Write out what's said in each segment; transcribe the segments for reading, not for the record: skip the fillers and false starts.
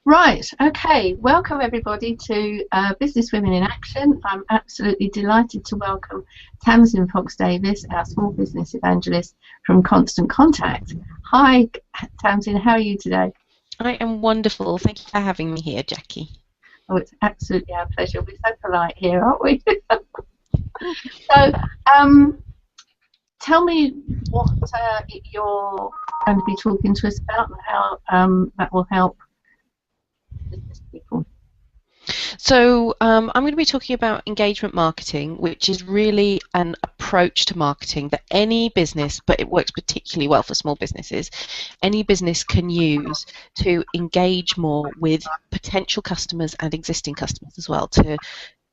Right, okay. Welcome everybody to Business Women in Action. I'm absolutely delighted to welcome Tamsin Davies, our small business evangelist from Constant Contact. Hi, Tamsin, how are you today? I am wonderful. Thank you for having me here, Jackie. Oh, it's absolutely our pleasure. We're so polite here, aren't we? So, um, tell me what you're going to be talking to us about and how that will help business people. I'm going to be talking about engagement marketing, which is really an approach to marketing that any business, but it works particularly well for small businesses, any business can use to engage more with potential customers and existing customers as well, to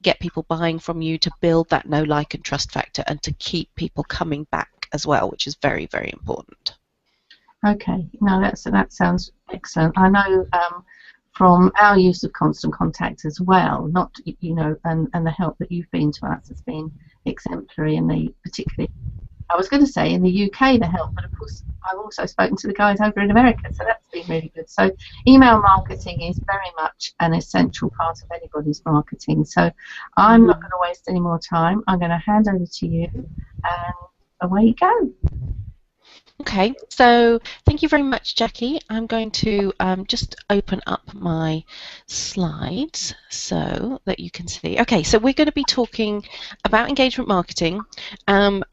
get people buying from you, to build that know, like, and trust factor, and to keep people coming back as well, which is very, very important. Okay, no, that sounds excellent. I know from our use of Constant Contact as well, not and the help that you've been to us has been exemplary. And the particularly, I was going to say in the UK the help, but of course I've also spoken to the guys over in America, so that's been really good. So email marketing is very much an essential part of anybody's marketing. So I'm not going to waste any more time. I'm going to hand over to you, and away you go. Okay, so thank you very much, Jackie. I'm going to just open up my slides so that you can see. Okay, so we're going to be talking about engagement marketing, and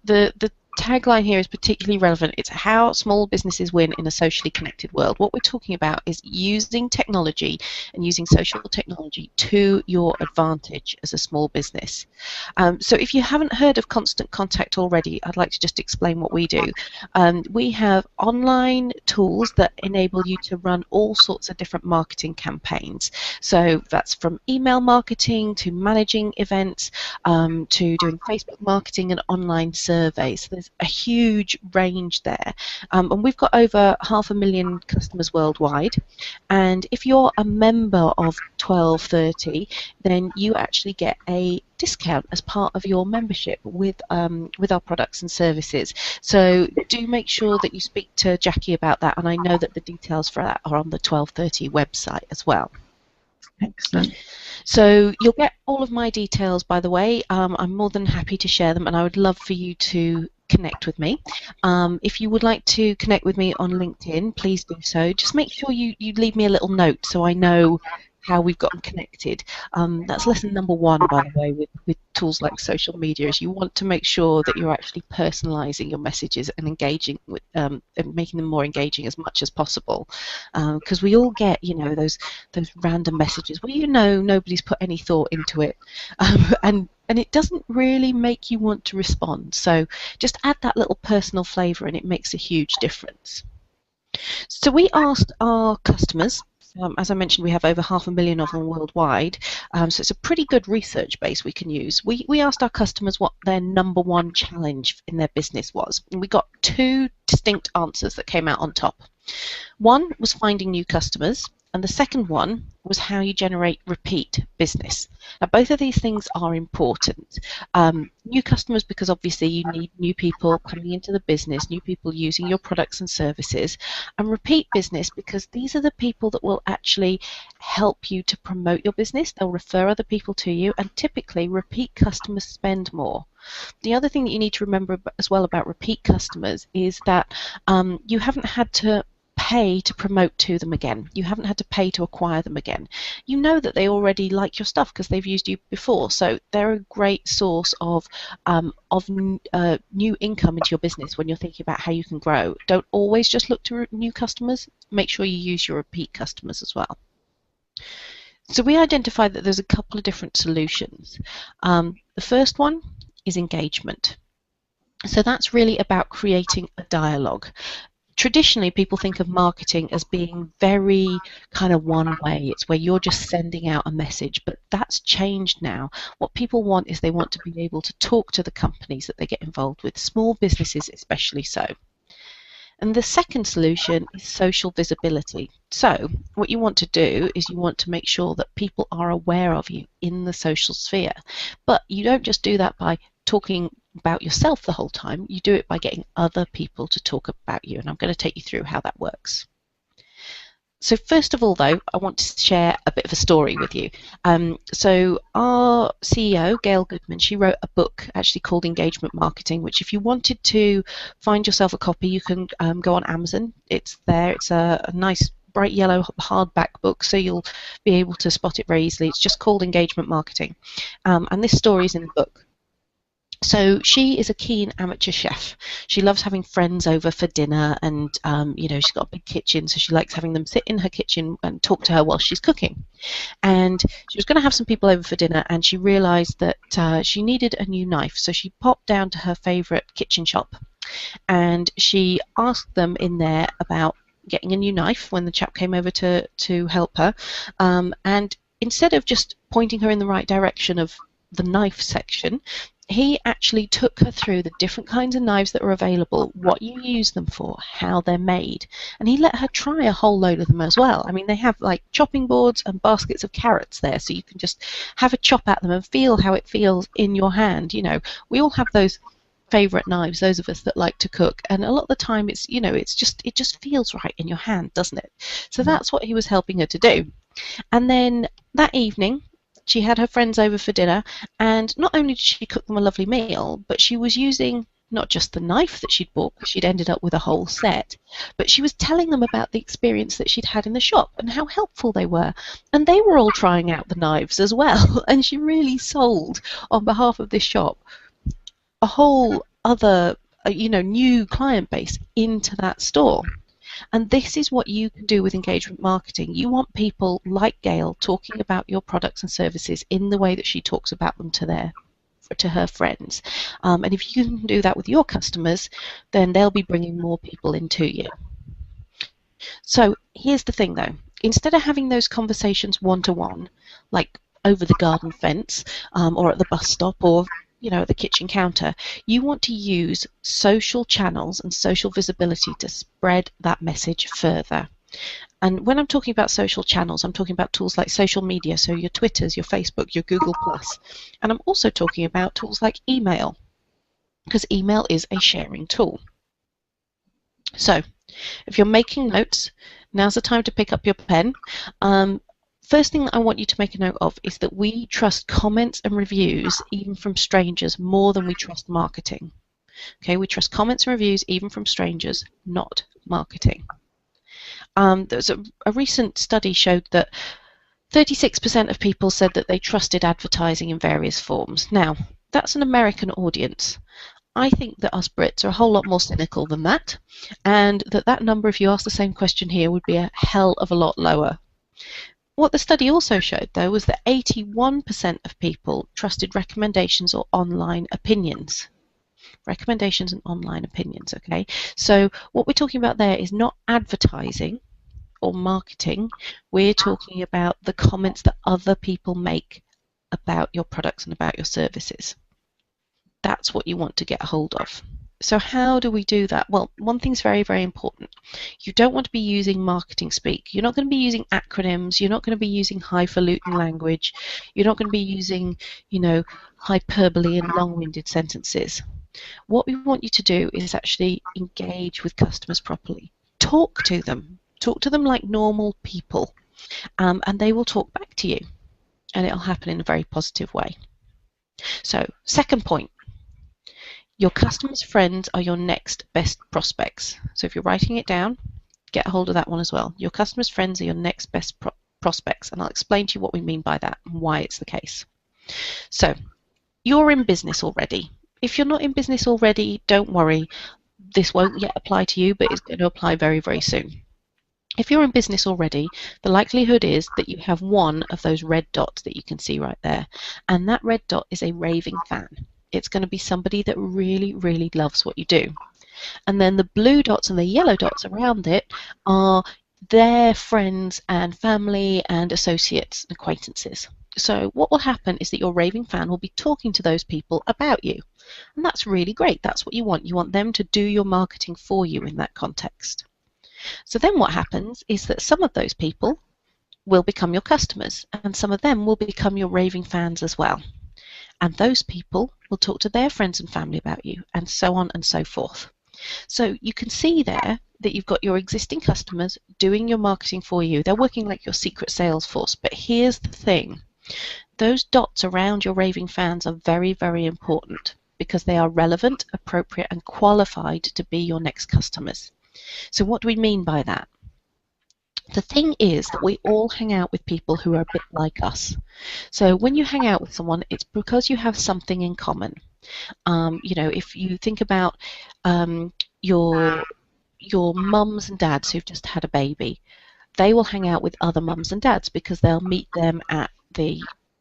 the tagline here is particularly relevant. It's how small businesses win in a socially connected world. What we're talking about is using technology and using social technology to your advantage as a small business. So if you haven't heard of Constant Contact already, I'd like to just explain what we do. We have online tools that enable you to run all sorts of different marketing campaigns. So that's from email marketing to managing events to doing Facebook marketing and online surveys. So there's a huge range there. And we've got over 500,000 customers worldwide. And if you're a member of 1230, then you actually get a discount as part of your membership with our products and services. So do make sure that you speak to Jackie about that, and I know that the details for that are on the 1230 website as well. Excellent. So you'll get all of my details, by the way. I'm more than happy to share them, and I would love for you to connect with me. If you would like to connect with me on LinkedIn, please do so. Just make sure you leave me a little note so I know how we've gotten connected. That's lesson number one, by the way, with tools like social media, is you want to make sure that you're actually personalizing your messages and engaging with and making them more engaging as much as possible, because we all get those random messages where nobody's put any thought into it, and it doesn't really make you want to respond. So just add that little personal flavor and it makes a huge difference. So we asked our customers, as I mentioned, we have over 500,000 of them worldwide, so it's a pretty good research base we can use. We asked our customers what their number one challenge in their business was, and we got two distinct answers that came out on top. One was finding new customers, and the second one was how you generate repeat business. Now, both of these things are important. New customers, because obviously you need new people coming into the business, new people using your products and services, and repeat business because these are the people that will actually help you to promote your business. They'll refer other people to you, and typically repeat customers spend more. The other thing that you need to remember as well about repeat customers is that you haven't had to pay to promote to them again. You haven't had to pay to acquire them again. You know that they already like your stuff because they've used you before, so they're a great source of new income into your business when you're thinking about how you can grow. Don't always just look to new customers. Make sure you use your repeat customers as well. So we identified that there's a couple of different solutions. The first one is engagement. So that's really about creating a dialogue. Traditionally, people think of marketing as being very kind of one way. It's where you're just sending out a message, but that's changed now. What people want is they want to be able to talk to the companies that they get involved with, small businesses especially so. And the second solution is social visibility. So what you want to do is you want to make sure that people are aware of you in the social sphere. But you don't just do that by talking about yourself the whole time. You do it by getting other people to talk about you. And I'm going to take you through how that works. So first of all, though, I want to share a bit of a story with you. So our CEO, Gail Goodman, she wrote a book actually called Engagement Marketing, which if you wanted to find yourself a copy, you can go on Amazon. It's there. It's a nice bright yellow hardback book, so you'll be able to spot it very easily. It's just called Engagement Marketing. And this story is in the book. So she is a keen amateur chef. She loves having friends over for dinner, and she's got a big kitchen, so she likes having them sit in her kitchen and talk to her while she's cooking. And she was going to have some people over for dinner, and she realised that she needed a new knife. So she popped down to her favourite kitchen shop, and she asked them in there about getting a new knife when the chap came over to help her. And instead of just pointing her in the right direction of the knife section, he actually took her through the different kinds of knives that are available, what you use them for, how they're made, and he let her try a whole load of them as well. I mean, they have like chopping boards and baskets of carrots there, so you can just have a chop at them and feel how it feels in your hand. We all have those favorite knives, those of us that like to cook, and a lot of the time it just feels right in your hand, doesn't it? So that's what he was helping her to do. And then that evening, she had her friends over for dinner, and not only did she cook them a lovely meal, but she was using not just the knife that she'd bought, because she'd ended up with a whole set, but she was telling them about the experience that she'd had in the shop and how helpful they were. And they were all trying out the knives as well. And she really sold, on behalf of this shop, a whole other, new client base into that store. And this is what you can do with engagement marketing. You want people like Gail talking about your products and services in the way that she talks about them to her friends. And if you can do that with your customers, then they'll be bringing more people into you. So here's the thing, though. Instead of having those conversations one-to-one, like over the garden fence or at the bus stop or at the kitchen counter, you want to use social channels and social visibility to spread that message further. And when I'm talking about social channels, I'm talking about tools like social media, so your Twitters, your Facebook, your Google+. And I'm also talking about tools like email, because email is a sharing tool. So if you're making notes, now's the time to pick up your pen. First thing I want you to make a note of is that we trust comments and reviews, even from strangers, more than we trust marketing. Okay, we trust comments and reviews, even from strangers, not marketing. There's a recent study showed that 36% of people said that they trusted advertising in various forms. Now, that's an American audience. I think that us Brits are a whole lot more cynical than that, and that number, if you ask the same question here, would be a hell of a lot lower. What the study also showed, though, was that 81% of people trusted recommendations or online opinions. Recommendations and online opinions, okay? So what we're talking about there is not advertising or marketing. We're talking about the comments that other people make about your products and about your services. That's what you want to get a hold of. So how do we do that? Well, one thing's very, very important. You don't want to be using marketing speak. You're not going to be using acronyms. You're not going to be using highfalutin language. You're not going to be using, hyperbole and long-winded sentences. What we want you to do is actually engage with customers properly. Talk to them. Talk to them like normal people, and they will talk back to you, and it'll happen in a very positive way. So, second point. Your customers' friends are your next best prospects. So if you're writing it down, get a hold of that one as well. Your customers' friends are your next best prospects, and I'll explain to you what we mean by that and why it's the case. So you're in business already. If you're not in business already, don't worry. This won't yet apply to you, but it's going to apply very, very soon. If you're in business already, the likelihood is that you have one of those red dots that you can see right there, and that red dot is a raving fan. It's going to be somebody that really, really loves what you do. And then the blue dots and the yellow dots around it are their friends and family and associates and acquaintances. So what will happen is that your raving fan will be talking to those people about you. And that's really great. That's what you want. You want them to do your marketing for you in that context. So then what happens is that some of those people will become your customers, and some of them will become your raving fans as well. And those people will talk to their friends and family about you, and so on and so forth. So you can see there that you've got your existing customers doing your marketing for you. They're working like your secret sales force. But here's the thing. Those dots around your raving fans are very, very important because they are relevant, appropriate, and qualified to be your next customers. So what do we mean by that? The thing is that we all hang out with people who are a bit like us. So when you hang out with someone, it's because you have something in common. If you think about your mums and dads who've just had a baby, they will hang out with other mums and dads because they'll meet them at the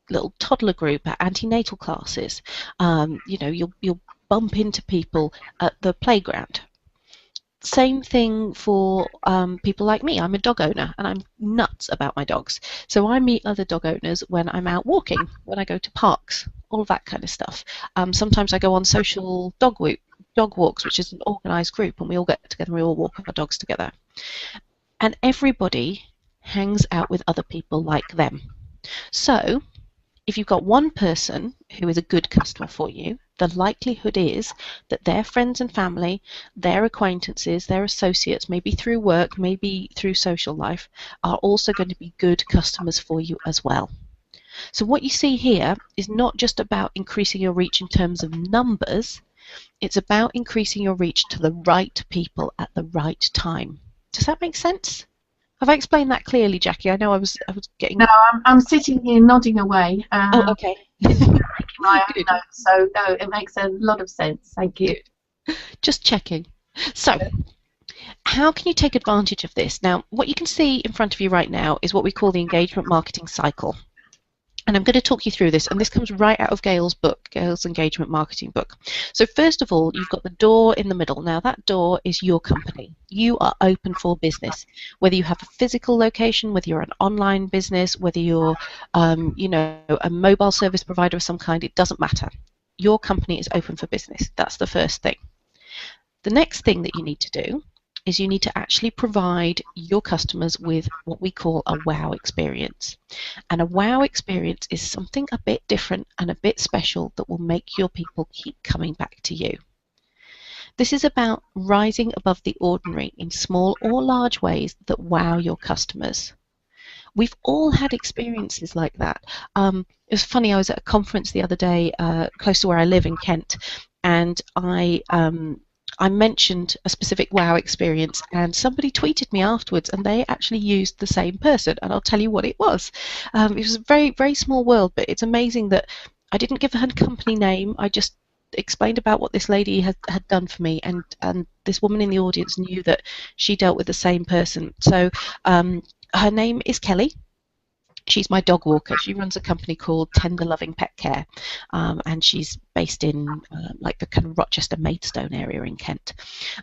little toddler group, at antenatal classes. You'll bump into people at the playground. Same thing for people like me. I'm a dog owner and I'm nuts about my dogs. So I meet other dog owners when I'm out walking, when I go to parks, all of that kind of stuff. Sometimes I go on social dog walks, which is an organised group, and we all get together and we all walk our dogs together. And everybody hangs out with other people like them. So if you've got one person who is a good customer for you, the likelihood is that their friends and family, their acquaintances, their associates, maybe through work, maybe through social life, are also going to be good customers for you as well. So what you see here is not just about increasing your reach in terms of numbers, it's about increasing your reach to the right people at the right time. Does that make sense? Have I explained that clearly, Jackie? I know I was getting... No, I'm sitting here nodding away. Oh, okay. My own notes, so no, it makes a lot of sense. Thank you. Just checking. So, how can you take advantage of this? Now, what you can see in front of you right now is what we call the engagement marketing cycle. And I'm going to talk you through this, and this comes right out of Gail's book, Gail's engagement marketing book. So first of all, you've got the door in the middle. Now that door is your company. You are open for business. Whether you have a physical location, whether you're an online business, whether you're, a mobile service provider of some kind, it doesn't matter. Your company is open for business. That's the first thing. The next thing that you need to do is you need to actually provide your customers with what we call a wow experience. And a wow experience is something a bit different and a bit special that will make your people keep coming back to you. This is about rising above the ordinary in small or large ways that wow your customers. We've all had experiences like that. It was funny, I was at a conference the other day close to where I live in Kent, and I mentioned a specific wow experience, and somebody tweeted me afterwards, and they actually used the same person, and I'll tell you what it was. It was a very, very small world, but it's amazing that I didn't give her company name. I just explained about what this lady had done for me, and this woman in the audience knew that she dealt with the same person. So her name is Kelly. She's my dog walker. She runs a company called Tender Loving Pet Care, and she's based in like the kind of Rochester Maidstone area in Kent.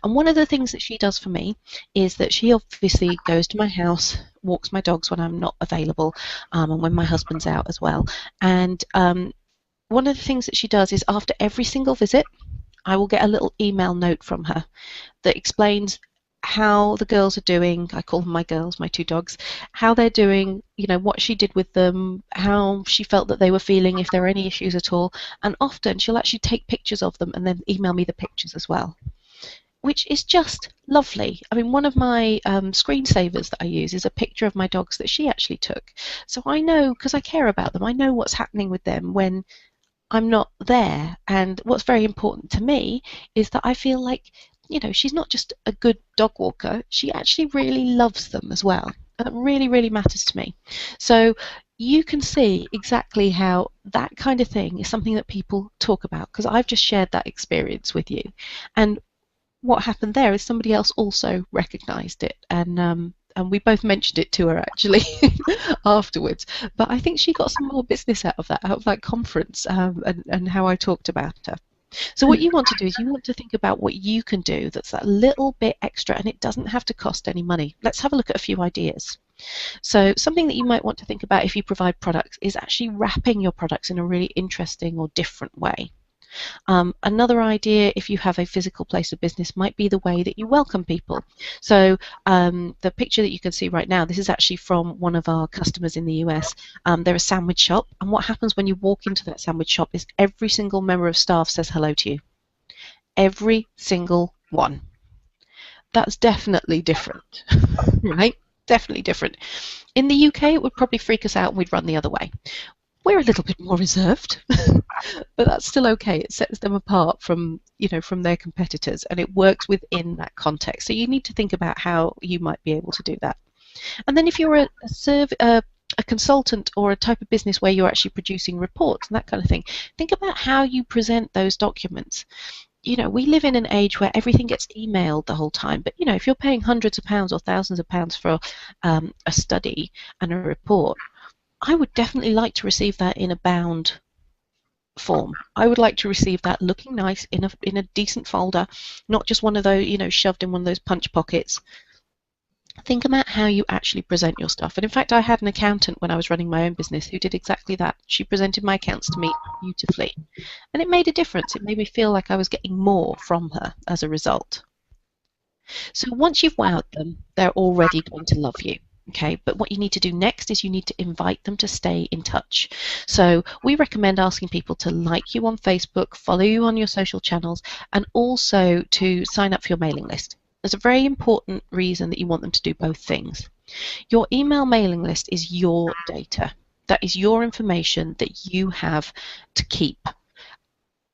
And one of the things that she does for me is that she obviously goes to my house, walks my dogs when I'm not available, and when my husband's out as well. And one of the things that she does is after every single visit, I will get a little email note from her that explains how the girls are doing. I call them my girls, my two dogs, how they're doing, what she did with them, how she felt that they were feeling, if there are any issues at all. And often she'll actually take pictures of them and then email me the pictures as well, which is just lovely. I mean, one of my screensavers that I use is a picture of my dogs that she actually took. So I know, because I care about them, I know what's happening with them when I'm not there. And what's very important to me is that I feel like she's not just a good dog walker, she actually really loves them as well. And that really, really matters to me. So you can see exactly how that kind of thing is something that people talk about, because I've just shared that experience with you. And what happened there is somebody else also recognized it, and we both mentioned it to her actually afterwards. But I think she got some more business out of that conference, and how I talked about her. So what you want to do is you want to think about what you can do that's that little bit extra, and it doesn't have to cost any money. Let's have a look at a few ideas. So something that you might want to think about if you provide products is actually wrapping your products in a really interesting or different way. Another idea, if you have a physical place of business, might be the way that you welcome people. So the picture that you can see right now, this is actually from one of our customers in the US. They're a sandwich shop, and what happens when you walk into that sandwich shop is every single member of staff says hello to you. Every single one. That's definitely different, right? Definitely different. In the UK, it would probably freak us out and we'd run the other way. We're a little bit more reserved, but that's still okay. It sets them apart from, from their competitors, and it works within that context. So you need to think about how you might be able to do that. And then if you're a consultant or a type of business where you're actually producing reports and that kind of thing, think about how you present those documents. We live in an age where everything gets emailed the whole time. But, if you're paying hundreds of pounds or thousands of pounds for a study and a report, I would definitely like to receive that in a bound form. I would like to receive that looking nice in a decent folder, not just one of those, shoved in one of those punch pockets. Think about how you actually present your stuff. And in fact, I had an accountant when I was running my own business who did exactly that. She presented my accounts to me beautifully. And it made a difference. It made me feel like I was getting more from her as a result. So once you've wowed them, they're already going to love you. Okay, but what you need to do next is you need to invite them to stay in touch. So we recommend asking people to like you on Facebook, follow you on your social channels, and also to sign up for your mailing list. There's a very important reason that you want them to do both things. Your email mailing list is your data. That is your information that you have to keep.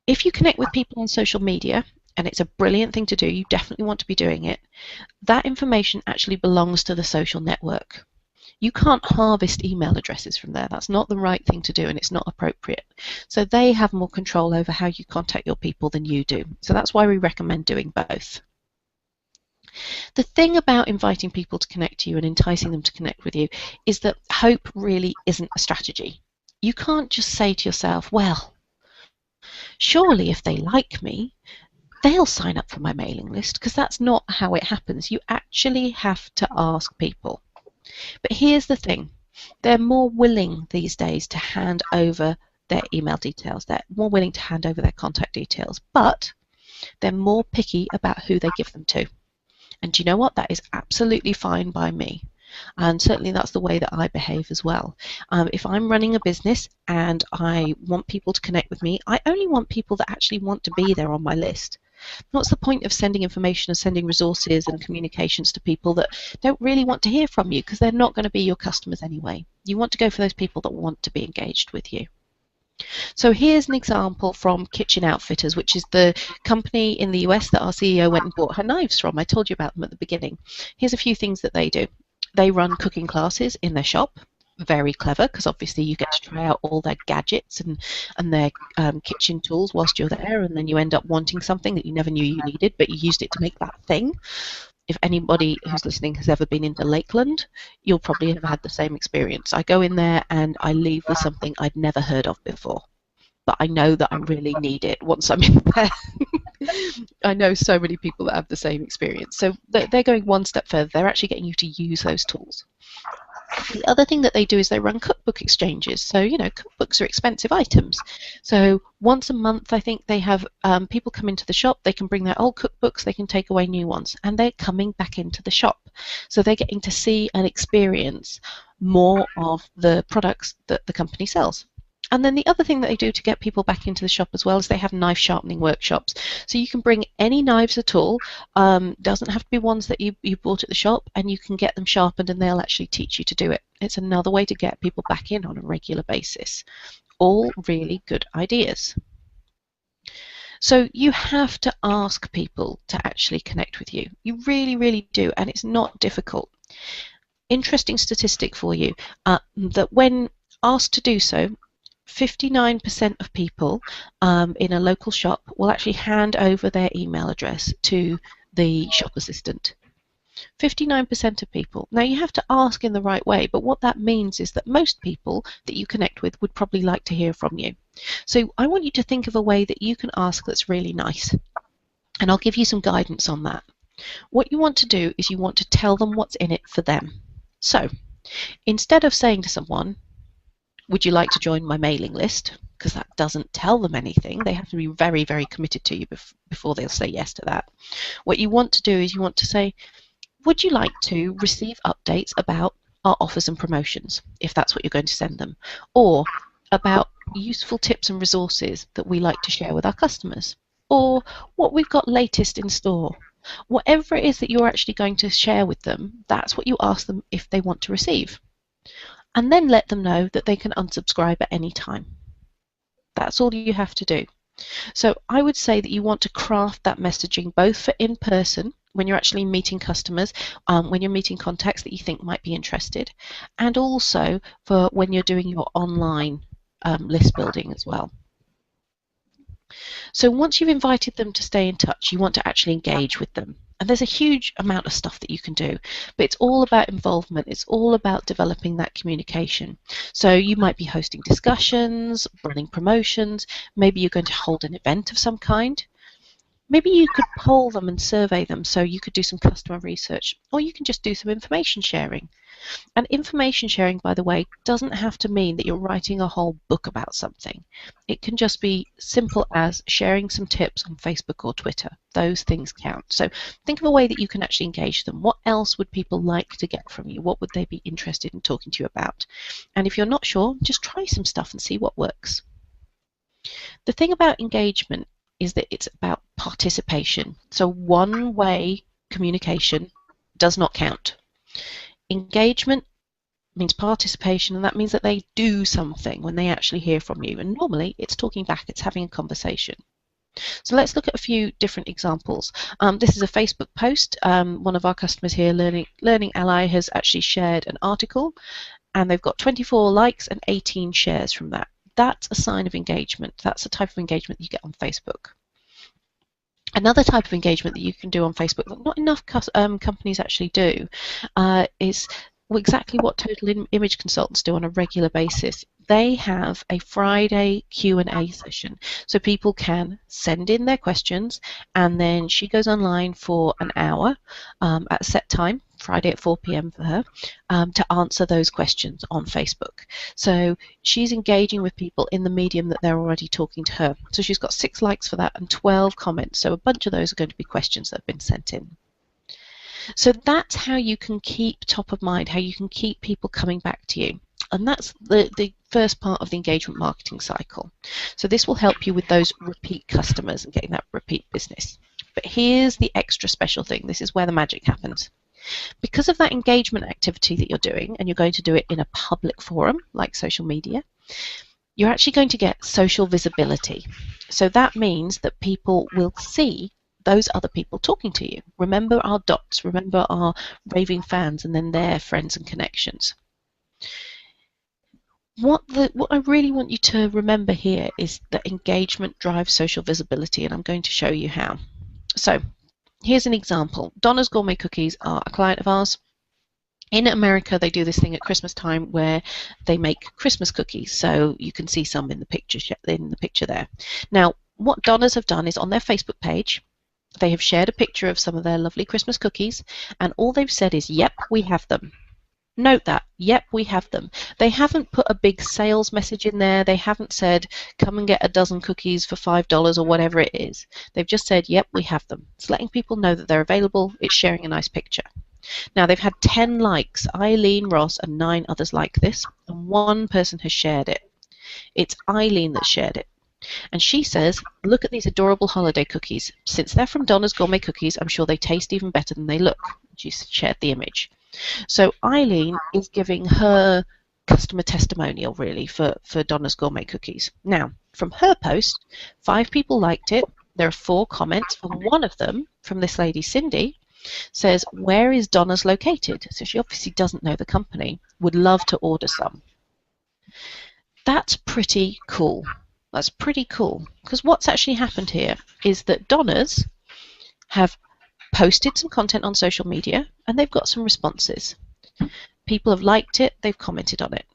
If you connect with people on social media, and it's a brilliant thing to do, you definitely want to be doing it, that information actually belongs to the social network. You can't harvest email addresses from there. That's not the right thing to do, and it's not appropriate. So they have more control over how you contact your people than you do. So that's why we recommend doing both. The thing about inviting people to connect to you and enticing them to connect with you is that hope really isn't a strategy. You can't just say to yourself, well, surely if they like me, they'll sign up for my mailing list, because that's not how it happens. You actually have to ask people. But here's the thing. They're more willing these days to hand over their email details. They're more willing to hand over their contact details, but they're more picky about who they give them to. And do you know what? That is absolutely fine by me. And certainly that's the way that I behave as well. If I'm running a business and I want people to connect with me, I only want people that actually want to be there on my list. What's the point of sending information and sending resources and communications to people that don't really want to hear from you, because they're not going to be your customers anyway? You want to go for those people that want to be engaged with you. So here's an example from Kitchen Outfitters, which is the company in the US that our CEO went and bought her knives from. I told you about them at the beginning. Here's a few things that they do. They run cooking classes in their shop. Very clever, because obviously you get to try out all their gadgets and their kitchen tools whilst you're there, and then you end up wanting something that you never knew you needed, but you used it to make that thing. If anybody who's listening has ever been into Lakeland, you'll probably have had the same experience. I go in there and I leave with something I'd never heard of before, but I know that I really need it once I'm in there. I know so many people that have the same experience. So they're going one step further. They're actually getting you to use those tools. The other thing that they do is they run cookbook exchanges. So, cookbooks are expensive items. So once a month, I think they have people come into the shop. They can bring their old cookbooks. They can take away new ones. And they're coming back into the shop. So they're getting to see and experience more of the products that the company sells. And then the other thing that they do to get people back into the shop as well is they have knife sharpening workshops. So you can bring any knives at all. Doesn't have to be ones that you bought at the shop, and you can get them sharpened and they'll actually teach you to do it. It's another way to get people back in on a regular basis. All really good ideas. So you have to ask people to actually connect with you. You really, really do, and it's not difficult. Interesting statistic for you, that when asked to do so, 59% of people in a local shop will actually hand over their email address to the shop assistant. 59% of people. Now, you have to ask in the right way, but what that means is that most people that you connect with would probably like to hear from you. So I want you to think of a way that you can ask that's really nice, and I'll give you some guidance on that. What you want to do is you want to tell them what's in it for them. So instead of saying to someone, would you like to join my mailing list? Because that doesn't tell them anything. They have to be very, very committed to you before they'll say yes to that. What you want to do is you want to say, would you like to receive updates about our offers and promotions, if that's what you're going to send them, or about useful tips and resources that we like to share with our customers, or what we've got latest in store, Whatever it is that you're actually going to share with them, that's what you ask them if they want to receive. And then let them know that they can unsubscribe at any time. That's all you have to do. So I would say that you want to craft that messaging both for in-person, when you're actually meeting customers, when you're meeting contacts that you think might be interested, and also for when you're doing your online list building as well. So once you've invited them to stay in touch, you want to actually engage with them. And there's a huge amount of stuff that you can do, but it's all about involvement. It's all about developing that communication. So you might be hosting discussions, running promotions. Maybe you're going to hold an event of some kind. Maybe you could poll them and survey them, so you could do some customer research, or you can just do some information sharing. And information sharing, by the way, doesn't have to mean that you're writing a whole book about something. It can just be simple as sharing some tips on Facebook or Twitter. Those things count. So think of a way that you can actually engage them. What else would people like to get from you? What would they be interested in talking to you about? And if you're not sure, just try some stuff and see what works. The thing about engagement is that it's about participation. So one-way communication does not count. Engagement means participation, and that means that they do something when they actually hear from you. And normally it's talking back, it's having a conversation. So let's look at a few different examples. This is a Facebook post. One of our customers here, Learning Ally, has actually shared an article, and they've got 24 likes and 18 shares from that. That's a sign of engagement. That's the type of engagement you get on Facebook. Another type of engagement that you can do on Facebook that not enough companies actually do is exactly what Total Image Consultants do on a regular basis. They have a Friday Q&A session, so people can send in their questions, and then she goes online for an hour at a set time, Friday at 4 p.m. for her, to answer those questions on Facebook. So she's engaging with people in the medium that they're already talking to her. So she's got 6 likes for that and 12 comments. So a bunch of those are going to be questions that have been sent in. So that's how you can keep top of mind, how you can keep people coming back to you. And that's the first part of the engagement marketing cycle. So this will help you with those repeat customers and getting that repeat business. But here's the extra special thing. This is where the magic happens. Because of that engagement activity that you're doing, and you're going to do it in a public forum like social media, you're actually going to get social visibility. So that means that people will see those other people talking to you. Remember our dots, remember our raving fans, and then their friends and connections. What I really want you to remember here is that engagement drives social visibility, and I'm going to show you how. So here's an example. Donna's Gourmet Cookies are a client of ours. In America, they do this thing at Christmas time where they make Christmas cookies. So you can see some in the picture there. Now, what Donna's have done is on their Facebook page, they have shared a picture of some of their lovely Christmas cookies, and all they've said is, "Yep, we have them." Note that, yep, we have them. They haven't put a big sales message in there. They haven't said, come and get a dozen cookies for $5 or whatever it is. They've just said, yep, we have them. It's letting people know that they're available. It's sharing a nice picture. Now, they've had 10 likes. Eileen, Ross, and 9 others like this, and 1 person has shared it. It's Eileen that shared it. And she says, look at these adorable holiday cookies. Since they're from Donna's Gourmet Cookies, I'm sure they taste even better than they look. She shared the image. So Eileen is giving her customer testimonial, really, for Donna's Gourmet Cookies. Now, from her post, 5 people liked it. There are 4 comments, and one of them, from this lady, Cindy, says, where is Donna's located? So she obviously doesn't know the company, would love to order some. That's pretty cool. That's pretty cool, because what's actually happened here is that Donna's have posted some content on social media, and they've got some responses. People have liked it, they've commented on it.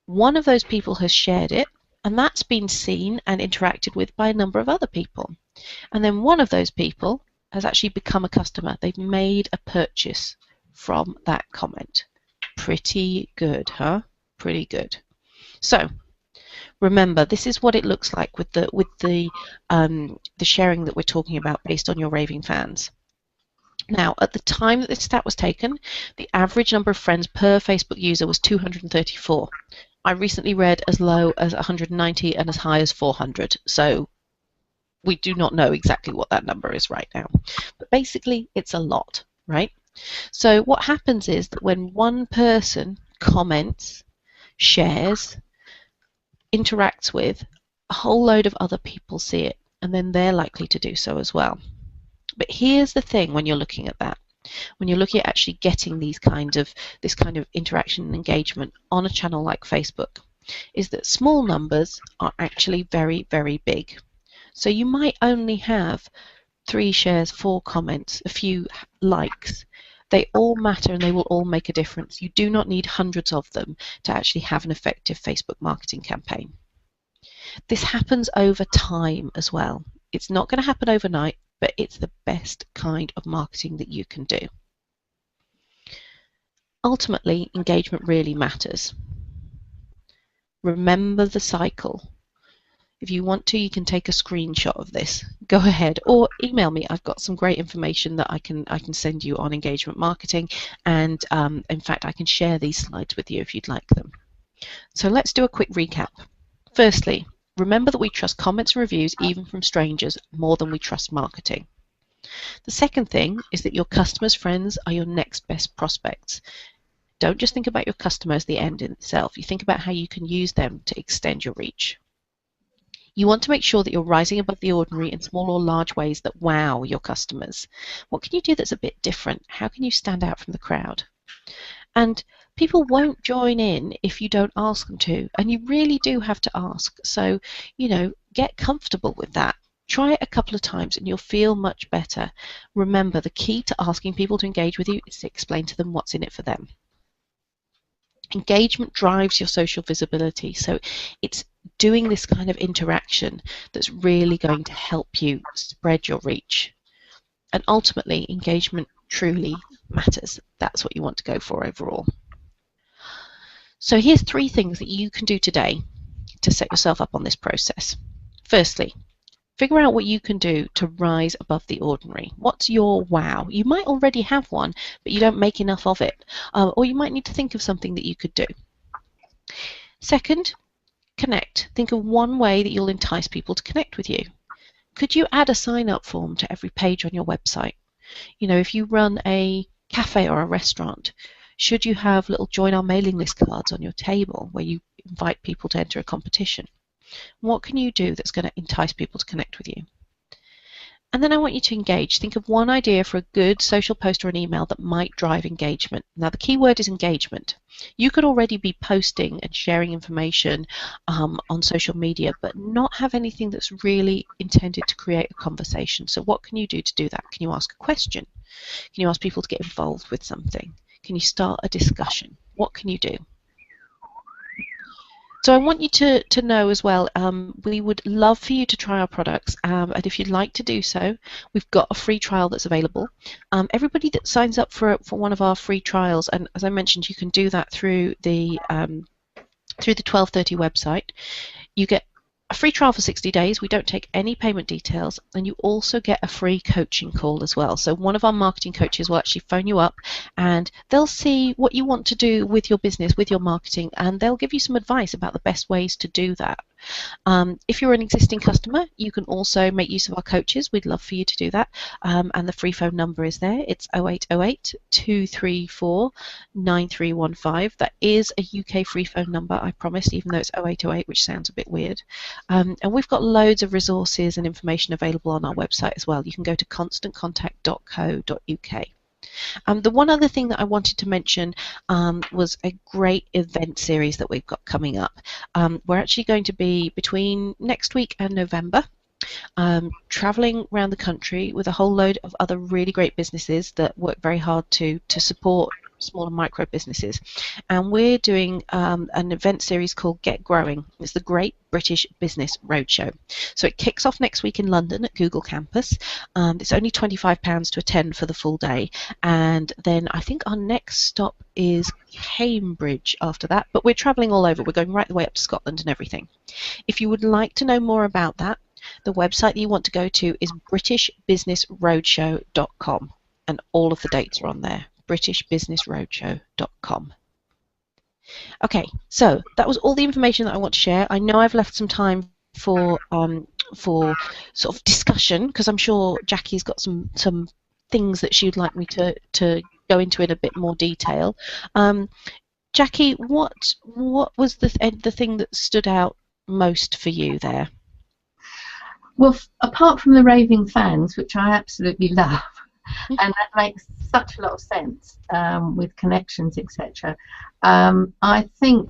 One of those people has shared it, and that's been seen and interacted with by a number of other people. And then one of those people has actually become a customer. They've made a purchase from that comment. Pretty good, huh? Pretty good. So remember, this is what it looks like with the sharing that we're talking about based on your raving fans. Now, at the time that this stat was taken, the average number of friends per Facebook user was 234. I recently read as low as 190 and as high as 400. So We do not know exactly what that number is right now. But basically, it's a lot, right? So what happens is that when one person comments, shares, interacts with, a whole load of other people see it, and then they're likely to do so as well. But here's the thing when you're looking at that. When you're looking at actually getting this kind of interaction and engagement on a channel like Facebook, is that small numbers are actually very, very big. So you might only have 3 shares, 4 comments, a few likes. They all matter and they will all make a difference. You do not need hundreds of them to actually have an effective Facebook marketing campaign. This happens over time as well. It's not going to happen overnight, but it's the best kind of marketing that you can do. Ultimately, engagement really matters. Remember the cycle. If you want to, you can take a screenshot of this. Go ahead or email me. I've got some great information that I can send you on engagement marketing, and in fact, I can share these slides with you if you'd like them. So let's do a quick recap. Firstly, remember that we trust comments and reviews, even from strangers, more than we trust marketing. The second thing is that your customers' friends are your next best prospects. Don't just think about your customer as the end in itself. You think about how you can use them to extend your reach. You want to make sure that you're rising above the ordinary in small or large ways that wow your customers. What can you do that's a bit different? How can you stand out from the crowd? And people won't join in if you don't ask them to, and you really do have to ask. So, get comfortable with that. Try it a couple of times and you'll feel much better. Remember, the key to asking people to engage with you is to explain to them what's in it for them. Engagement drives your social visibility, so it's doing this kind of interaction that's really going to help you spread your reach. And ultimately, engagement truly matters. That's what you want to go for overall. So here's 3 things that you can do today to set yourself up on this process. Firstly, figure out what you can do to rise above the ordinary. What's your wow? You might already have one, but you don't make enough of it. Or you might need to think of something that you could do. Second, connect. Think of one way that you'll entice people to connect with you. Could you add a sign-up form to every page on your website? If you run a cafe or a restaurant, should you have little join our mailing list cards on your table where you invite people to enter a competition? What can you do that's going to entice people to connect with you? And then I want you to engage. Think of one idea for a good social post or an email that might drive engagement. Now, the key word is engagement. You could already be posting and sharing information on social media, but not have anything that's really intended to create a conversation. So what can you do to do that? Can you ask a question? Can you ask people to get involved with something? Can you start a discussion? What can you do? So I want you to know as well, we would love for you to try our products, and if you'd like to do so, we've got a free trial that's available. Everybody that signs up for one of our free trials, and as I mentioned, you can do that through the 1230 website, you get a free trial for 60 days. We don't take any payment details, and you also get a free coaching call as well. So one of our marketing coaches will actually phone you up and they'll see what you want to do with your business, with your marketing, and they'll give you some advice about the best ways to do that. If you're an existing customer, you can also make use of our coaches. We'd love for you to do that. And the free phone number is there. It's 0808 234 9315. That is a UK free phone number, I promise, even though it's 0808, which sounds a bit weird. And we've got loads of resources and information available on our website as well. You can go to constantcontact.co.uk. The one other thing that I wanted to mention was a great event series that we've got coming up. We're actually going to be between next week and November traveling around the country with a whole load of other really great businesses that work very hard to support small and micro businesses, and we're doing an event series called Get Growing. It's the Great British Business Roadshow. So it kicks off next week in London at Google Campus. It's only £25 to attend for the full day, and then I think our next stop is Cambridge after that, but we're traveling all over. We're going right the way up to Scotland and everything. If you would like to know more about that, the website that you want to go to is britishbusinessroadshow.com, and all of the dates are on there. britishbusinessroadshow.com. Okay, so that was all the information that I want to share. I know I've left some time for for sort of discussion, because I'm sure Jackie's got some things that she'd like me to go into in a bit more detail. Jackie, what was the thing that stood out most for you there? Well, apart from the raving fans, which I absolutely love, and that makes such a lot of sense with connections, etc. I think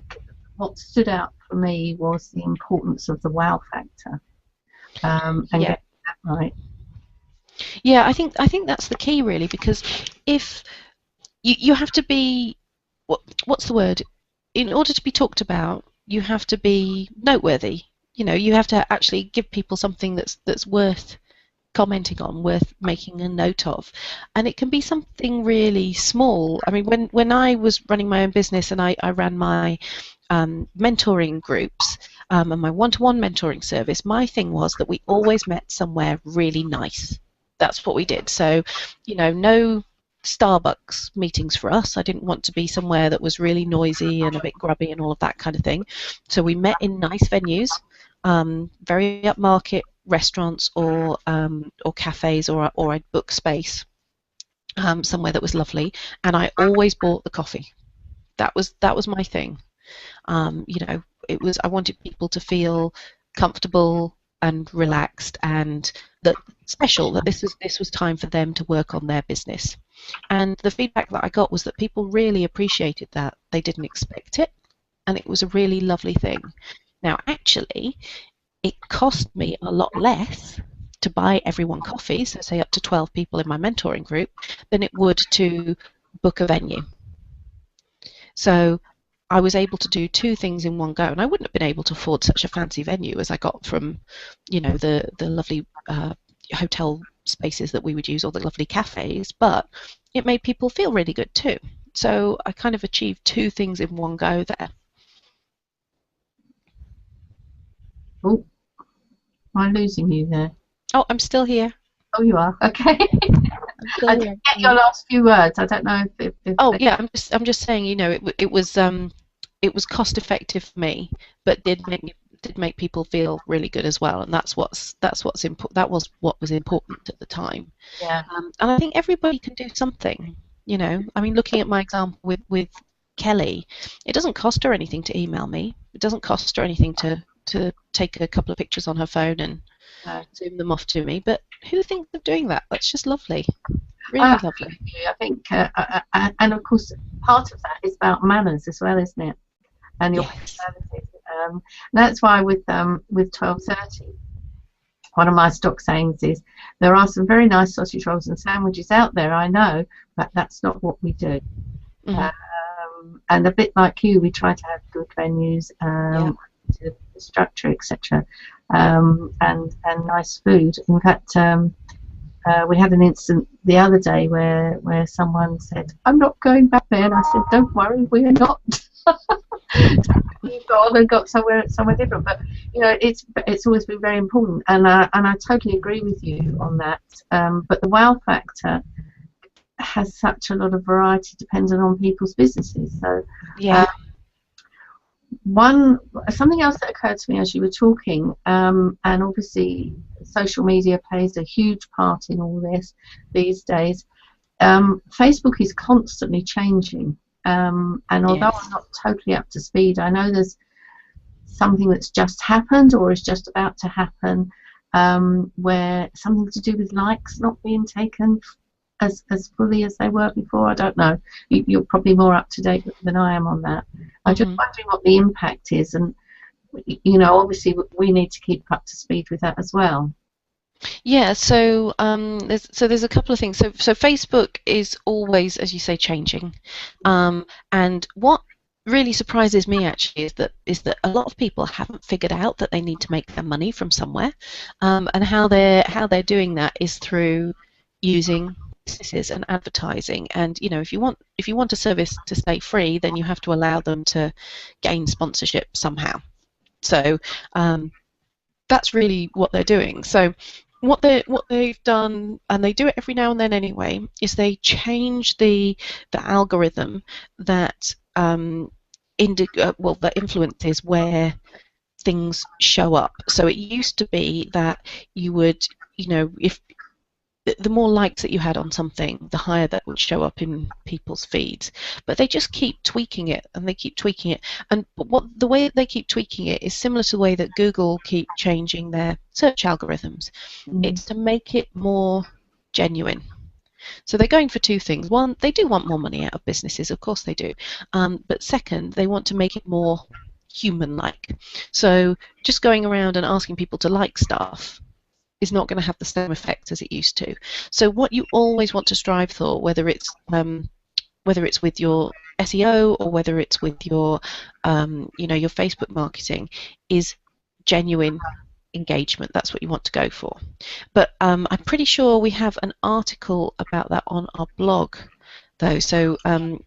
what stood out for me was the importance of the wow factor, and getting that right. Yeah, I think that's the key, really, because if you have to be, what's the word? In order to be talked about, you have to be noteworthy. You know, you have to actually give people something that's worth commenting on, worth making a note of. And it can be something really small. I mean, when I was running my own business and I ran my mentoring groups and my one-to-one mentoring service, my thing was that we always met somewhere really nice. That's what we did. So, you know, no Starbucks meetings for us. I didn't want to be somewhere that was really noisy and a bit grubby and all of that kind of thing. So we met in nice venues, very upmarket restaurants or cafes, or I'd book space somewhere that was lovely, and I always bought the coffee. That was my thing. You know, I wanted people to feel comfortable and relaxed, and that this was time for them to work on their business. And the feedback that I got was that people really appreciated that. They didn't expect it, and it was a really lovely thing. Now, actually, it cost me a lot less to buy everyone coffee, so say up to 12 people in my mentoring group, than it would to book a venue. So I was able to do two things in one go, and I wouldn't have been able to afford such a fancy venue as I got from, you know, the lovely hotel spaces that we would use, or the lovely cafes, but it made people feel really good too. So I kind of achieved two things in one go there. Oh, am I losing you there? Oh, I'm still here. Oh, you are. Okay. I didn't get your last few words. I don't know if oh yeah, I'm just saying, you know, it was cost effective for me, but did make people feel really good as well, and that was what was important at the time. Yeah. And I think everybody can do something. You know, I mean, looking at my example with Kelly, it doesn't cost her anything to email me. It doesn't cost her anything to take a couple of pictures on her phone and zoom them off to me. But who thinks of doing that? That's just lovely. Really lovely. I think, and of course, part of that is about manners as well, isn't it? And your personality. That's why with 12:30, one of my stock sayings is, there are some very nice sausage rolls and sandwiches out there, I know, but that's not what we do. Mm-hmm. And a bit like you, we try to have good venues, to structure, etc., and nice food. In fact, we had an incident the other day where someone said, "I'm not going back there," and I said, "Don't worry, we're not." You've gone and got somewhere different, but you know, it's always been very important, and I totally agree with you on that. But the wow factor has such a lot of variety depending on people's businesses. So something else that occurred to me as you were talking, and obviously social media plays a huge part in all this these days. Facebook is constantly changing, and although I'm not totally up to speed, I know there's something that's just happened or is just about to happen, where something to do with likes not being taken as fully as they were before. I don't know. You're probably more up to date than I am on that. I'm just wondering what the impact is, and you know, obviously we need to keep up to speed with that as well. Yeah, so there's a couple of things. So Facebook is always, as you say, changing, and what really surprises me actually is that a lot of people haven't figured out that they need to make their money from somewhere, and how they're doing that is through using businesses and advertising. And you know, if you want a service to stay free, then you have to allow them to gain sponsorship somehow. So that's really what they're doing. So what they've done, and they do it every now and then anyway, is they change the algorithm that that influences where things show up. So it used to be that you would, if the more likes that you had on something, the higher that would show up in people's feeds. But they just keep tweaking it, and they keep tweaking it. And the way that they keep tweaking it is similar to the way that Google keep changing their search algorithms. It's to make it more genuine. So they're going for two things. One, they do want more money out of businesses, of course they do. But second, they want to make it more human-like. So just going around and asking people to like stuff is not going to have the same effect as it used to. So what you always want to strive for, whether it's with your SEO or whether it's with your your Facebook marketing, is genuine engagement. That's what you want to go for. But I'm pretty sure we have an article about that on our blog, though. So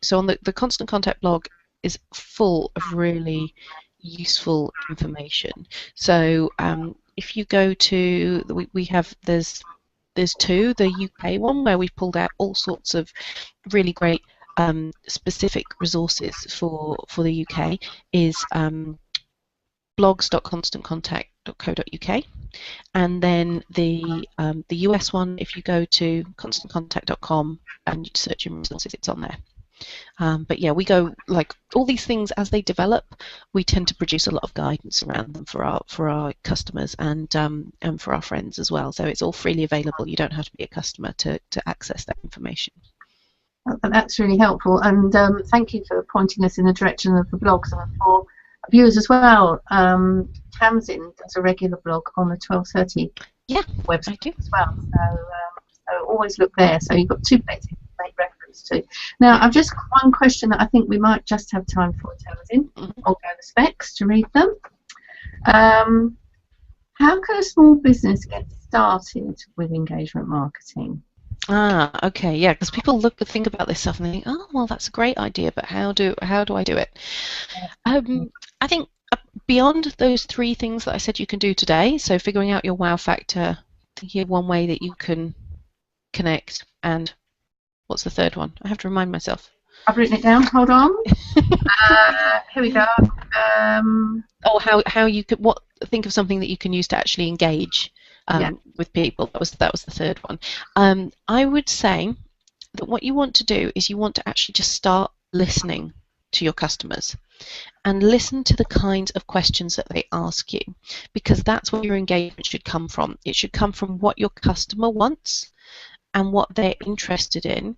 so on the Constant Contact blog is full of really useful information. So if you go to, we have, there's two, the UK one where we've pulled out all sorts of really great specific resources for the UK, is blogs.constantcontact.co.uk, and then the US one, if you go to constantcontact.com and you search in resources, it's on there. But yeah, we go, like, all these things as they develop, we tend to produce a lot of guidance around them for our customers and for our friends as well. So it's all freely available. You don't have to be a customer to access that information. That's really helpful, and thank you for pointing us in the direction of the blogs, and for viewers as well. Tamsin does a regular blog on the 12:30 website as well, so always look there. So you've got two places to make reference to. Now, I've just got one question that I think we might just have time for, Tamsin. I'll go the specs to read them. How can a small business get started with engagement marketing? Okay, yeah, because people think about this stuff and they think, oh, well, that's a great idea, but how do I do it? I think beyond those three things that I said you can do today, so figuring out your wow factor, thinking of one way that you can connect, and what's the third one? I have to remind myself. I've written it down. Hold on. Here we go. How you could think of something that you can use to actually engage with people. That was the third one. I would say that what you want to do is you want to actually just start listening to your customers and listen to the kinds of questions that they ask you, because that's where your engagement should come from. It should come from what your customer wants and what they're interested in,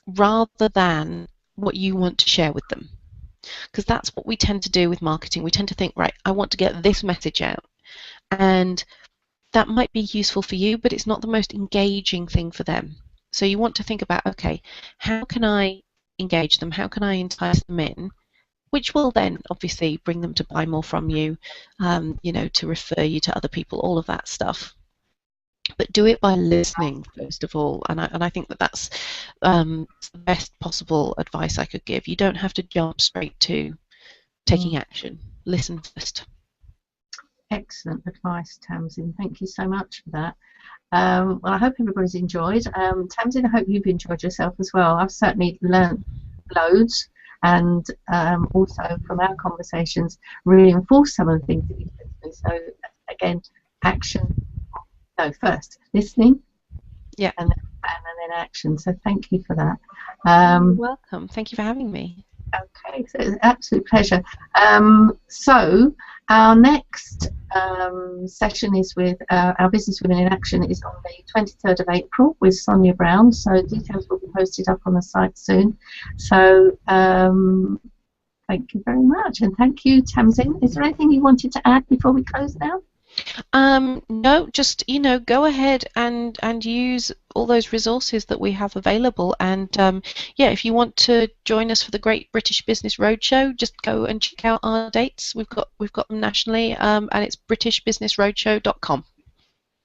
rather than what you want to share with them. Because that's what we tend to do with marketing. We tend to think, right, I want to get this message out, and that might be useful for you, but it's not the most engaging thing for them. So you want to think about, okay, how can I engage them? How can I entice them in? Which will then obviously bring them to buy more from you, to refer you to other people, all of that stuff. But do it by listening first of all, and I think that's the best possible advice I could give. You don't have to jump straight to taking action. Listen first. Excellent advice, Tamsin. Thank you so much for that. Well, I hope everybody's enjoyed. Tamsin, I hope you've enjoyed yourself as well. I've certainly learned loads, and also from our conversations reinforced some of the things that you've said to me. So again, action. No, first listening, and then action. So thank you for that. You're welcome. Thank you for having me. Okay, so it's an absolute pleasure. So our next session is with our Business Women in Action is on the 23rd of April with Sonia Brown. So details will be posted up on the site soon. So thank you very much, and thank you, Tamsin. Is there anything you wanted to add before we close now? No, just go ahead and use all those resources that we have available, and if you want to join us for the Great British Business Roadshow, just go and check out our dates. We've got them nationally, and it's britishbusinessroadshow.com.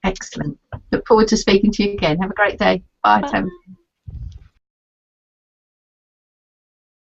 Excellent. Look forward to speaking to you again. Have a great day. Bye, Tamsin.